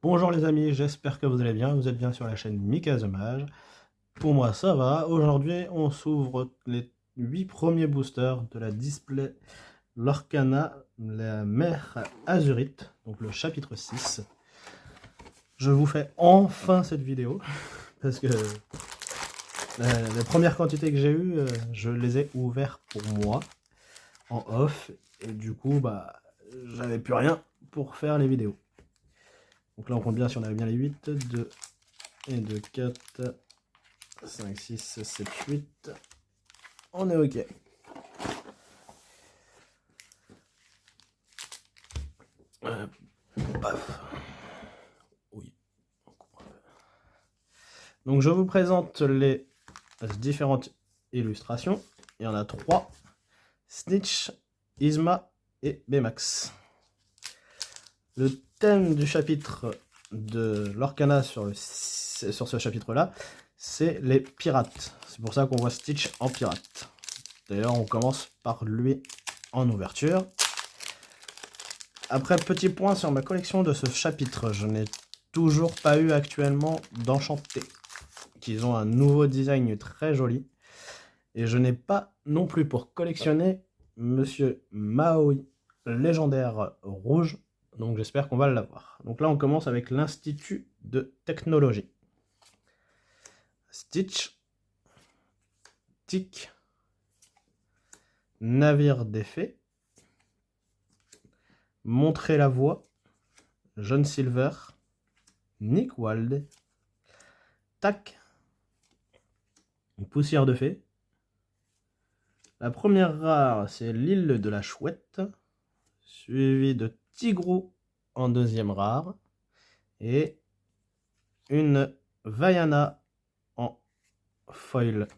Bonjour les amis, j'espère que vous allez bien, vous êtes bien sur la chaîne Mikazomage. Pour moi ça va, aujourd'hui on s'ouvre les 8 premiers boosters de la display Lorcana, la mer Azurite, donc le chapitre 6. Je vous fais enfin cette vidéo, parce que les premières quantités que j'ai eues, je les ai ouvertes pour moi, en off, et du coup j'avais plus rien pour faire les vidéos. Donc là on compte bien si on avait bien les 8, 2 et 2, 4, 5, 6, 7, 8. On est ok. Paf. Oui. Donc je vous présente les différentes illustrations. Il y en a 3. Snitch, Yzma et Baymax. Le thème du chapitre de Lorcana sur ce chapitre-là, c'est les pirates. C'est pour ça qu'on voit Stitch en pirate. D'ailleurs, on commence par lui en ouverture. Après, petit point sur ma collection de ce chapitre. Je n'ai toujours pas eu actuellement d'enchanté. Qu'ils ont un nouveau design très joli. Et je n'ai pas non plus pour collectionner Monsieur Maui légendaire rouge. Donc j'espère qu'on va l'avoir. Donc là on commence avec l'Institut de Technologie. Stitch, Tic, Navire des Fées, Montrer la Voie, John Silver, Nick Wilde, Tac, Poussière de Fée. La première rare c'est l'île de la Chouette, suivi de Tigrou en deuxième rare, et une Vaiana en foil.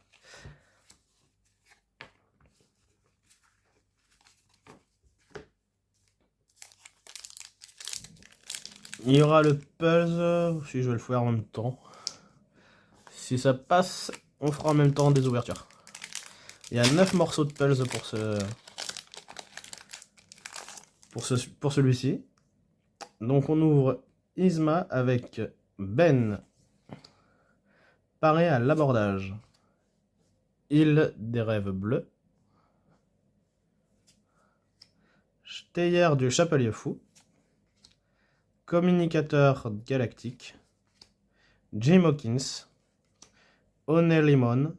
Il y aura le puzzle, si je vais le faire en même temps. Si ça passe, on fera en même temps des ouvertures. Il y a 9 morceaux de puzzle pour celui-ci. Donc on ouvre Yzma avec Ben, paré à l'abordage. Île des rêves bleus. Steyer du Chapelier Fou. Communicateur galactique. Jim Hawkins. Honey Lemon.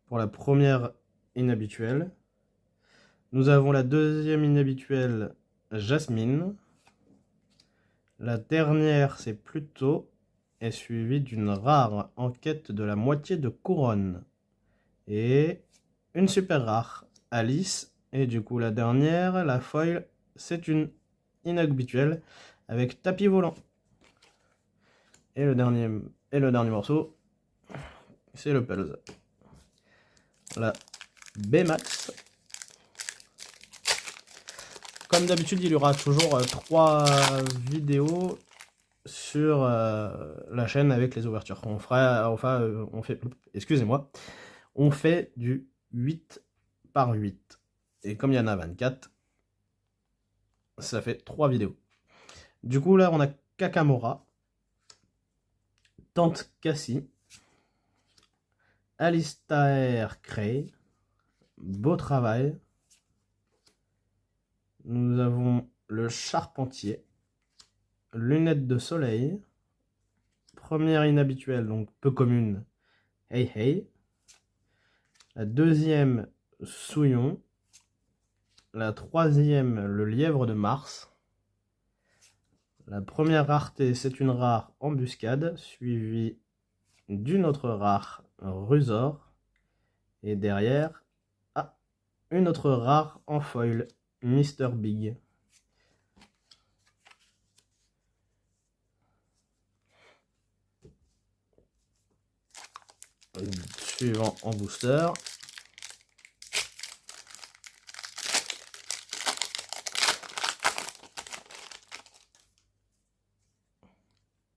Pour la première inhabituelle. Nous avons la deuxième inhabituelle, Jasmine. La dernière, c'est Pluto, est suivie d'une rare en quête de la moitié de couronne. Et une super rare, Alice. Et du coup, la dernière, la foil, c'est une inhabituelle avec tapis volant. Et le dernier morceau, c'est le puzzle. La Baymax. Comme d'habitude, il y aura toujours 3 vidéos sur la chaîne avec les ouvertures. On fait du 8 par 8. Et comme il y en a 24, ça fait 3 vidéos. Du coup, là, on a Kakamora, Tante Cassie, Alistair Cray, Beau Travail. Nous avons le Charpentier, Lunettes de Soleil, première inhabituelle, donc peu commune, Hey Hey. La deuxième, Souillon. La troisième, le Lièvre de Mars. La première rareté, c'est une rare Embuscade, suivie d'une autre rare Rusor. Et derrière, une autre rare en foil, Mr. Big. Suivant en booster.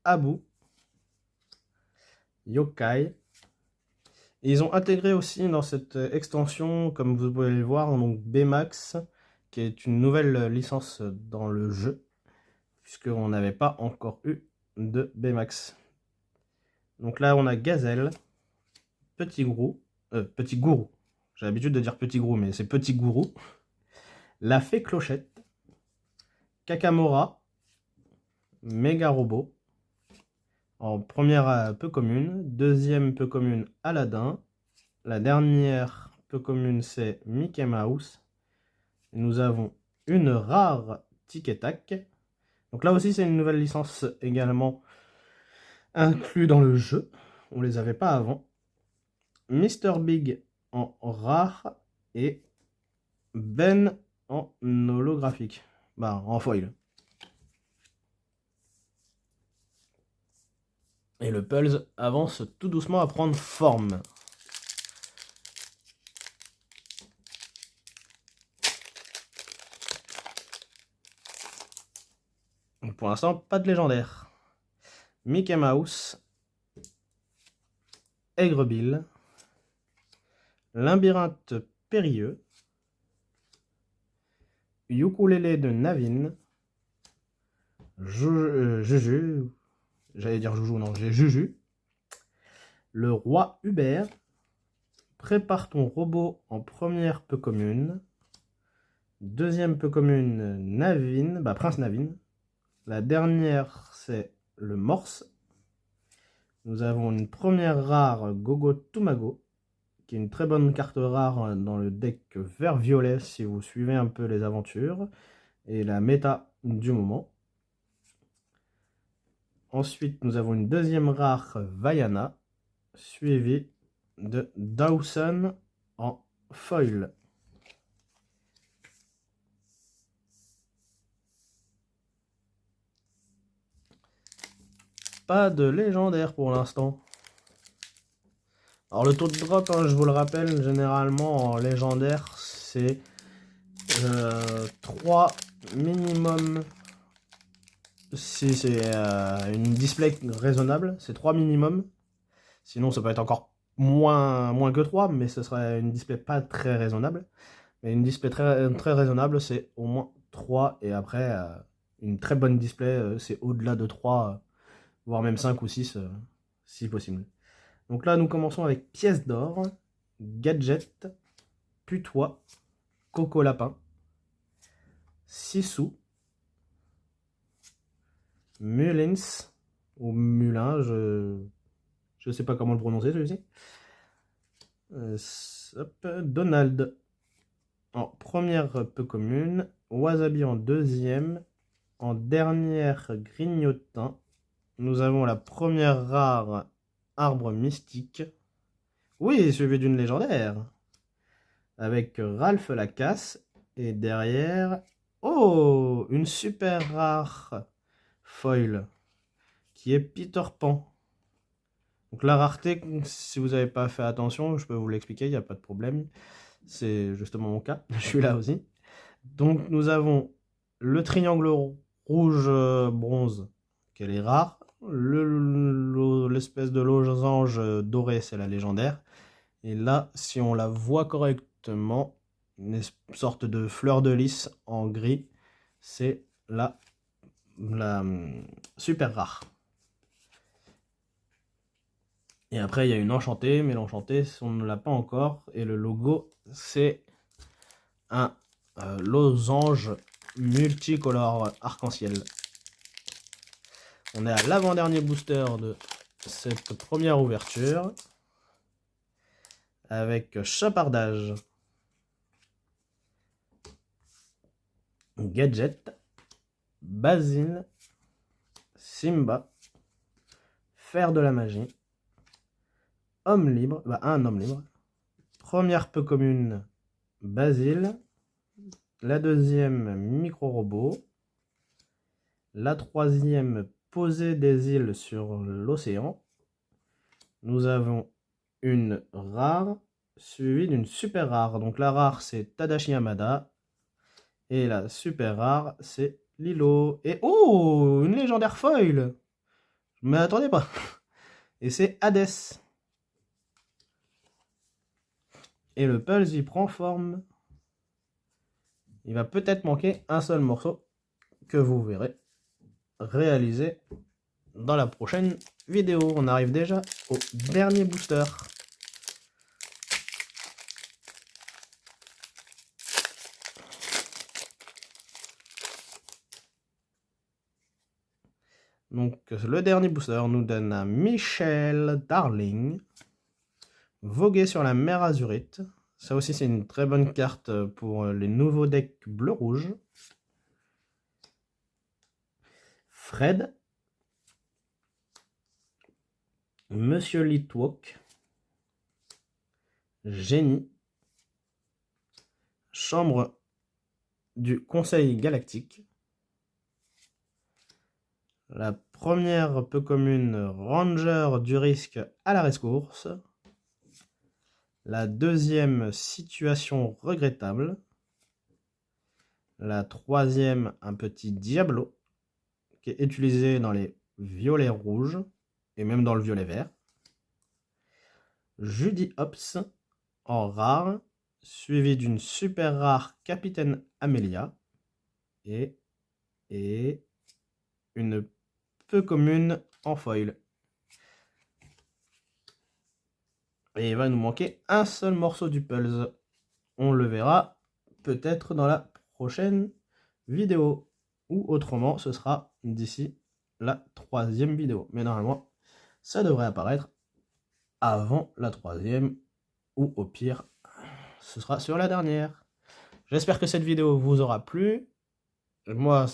Abu, Yokai. Et ils ont intégré aussi dans cette extension, comme vous pouvez le voir, donc Baymax, qui est une nouvelle licence dans le jeu, puisqu'on n'avait pas encore eu de Baymax. Donc là, on a Gazelle, Petit Gourou, j'ai l'habitude de dire Petit Gourou, mais c'est Petit Gourou, la Fée Clochette, Kakamora, Méga Robot, en première peu commune, deuxième peu commune Aladdin, la dernière peu commune c'est Mickey Mouse, nous avons une rare Tic et Tac, donc là aussi c'est une nouvelle licence également inclus dans le jeu, on les avait pas avant, Mr Big en rare et Ben en holographique, en foil. Et le Pulse avance tout doucement à prendre forme. Donc pour l'instant, pas de légendaire. Mickey Mouse, Aigrebill, Labyrinthe Périlleux, Ukulélé de Navine, Juju, j'allais dire Joujou, non, j'ai Juju, le Roi Hubert, Prépare ton robot en première peu commune, deuxième peu commune Navine, Prince Navine, la dernière c'est le Morse, nous avons une première rare Gogo Tumago, qui est une très bonne carte rare dans le deck vert-violet si vous suivez un peu les aventures et la méta du moment. Ensuite, nous avons une deuxième rare Vaiana, suivie de Dawson en foil. Pas de légendaire pour l'instant. Alors le taux de drop, je vous le rappelle, généralement en légendaire, c'est 3 minimum. Si c'est une display raisonnable, c'est 3 minimum. Sinon, ça peut être encore moins que 3, mais ce serait une display pas très raisonnable. Mais une display très raisonnable, c'est au moins 3. Et après, une très bonne display, c'est au-delà de 3, voire même 5 ou 6, si possible. Donc là, nous commençons avec Pièce d'or, Gadget, Putois, Coco Lapin, Sissou, Mulins, ou Mulin, je sais pas comment le prononcer celui-ci. Donald en première peu commune, Wasabi en deuxième, en dernière Grignotin. Nous avons la première rare Arbre Mystique. Oui, suivi d'une légendaire. Avec Ralph Lacasse. Et derrière... Oh, une super rare foil. Qui est Peter Pan. Donc la rareté, si vous n'avez pas fait attention, je peux vous l'expliquer, il n'y a pas de problème. C'est justement mon cas, je suis là aussi. Donc nous avons le triangle rouge bronze, qui est rare. L'espèce de losange doré, c'est la légendaire. Et là, si on la voit correctement, une sorte de fleur de lys en gris, c'est la super rare. Et après, il y a une enchantée, mais l'enchantée, on ne l'a pas encore. Et le logo, c'est un losange multicolore arc-en-ciel. On est à l'avant-dernier booster de cette première ouverture. Avec Chapardage, Gadget, Basile, Simba, Faire de la magie, Homme libre, un homme libre. Première peu commune, Basile. La deuxième, micro-robot. La troisième, poser des îles sur l'océan. Nous avons une rare, suivie d'une super rare. Donc la rare, c'est Tadashi Hamada. Et la super rare, c'est Lilo. Et oh, une légendaire foil. Je m'attendais pas. Et c'est Hades. Et le Pulse, il prend forme. Il va peut-être manquer un seul morceau que vous verrez. réaliser dans la prochaine vidéo. On arrive déjà au dernier booster. Donc le dernier booster nous donne un Michel Darling, voguer sur la mer Azurite. Ça aussi c'est une très bonne carte pour les nouveaux decks bleu-rouge. Fred, Monsieur Litwalk, Génie, Chambre du Conseil Galactique. La première peu commune, Ranger du risque à la rescourse. La deuxième, situation regrettable. La troisième, un petit Diablo, qui est utilisé dans les violets rouges, et même dans le violet vert. Judy Hopps, en rare, suivi d'une super rare Capitaine Amelia, et une peu commune en foil. Et il va nous manquer un seul morceau du puzzle. On le verra peut-être dans la prochaine vidéo. Ou autrement, ce sera d'ici la 3e vidéo. Mais normalement, ça devrait apparaître avant la 3e. Ou au pire, ce sera sur la dernière. J'espère que cette vidéo vous aura plu. Moi,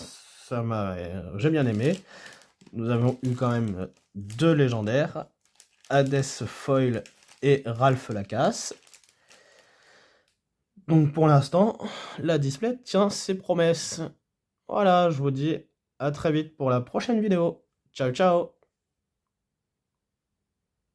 j'ai bien aimé. Nous avons eu quand même 2 légendaires. Hades Foil et Ralph Lacasse. Donc pour l'instant, la display tient ses promesses. Voilà, je vous dis à très vite pour la prochaine vidéo. Ciao, ciao!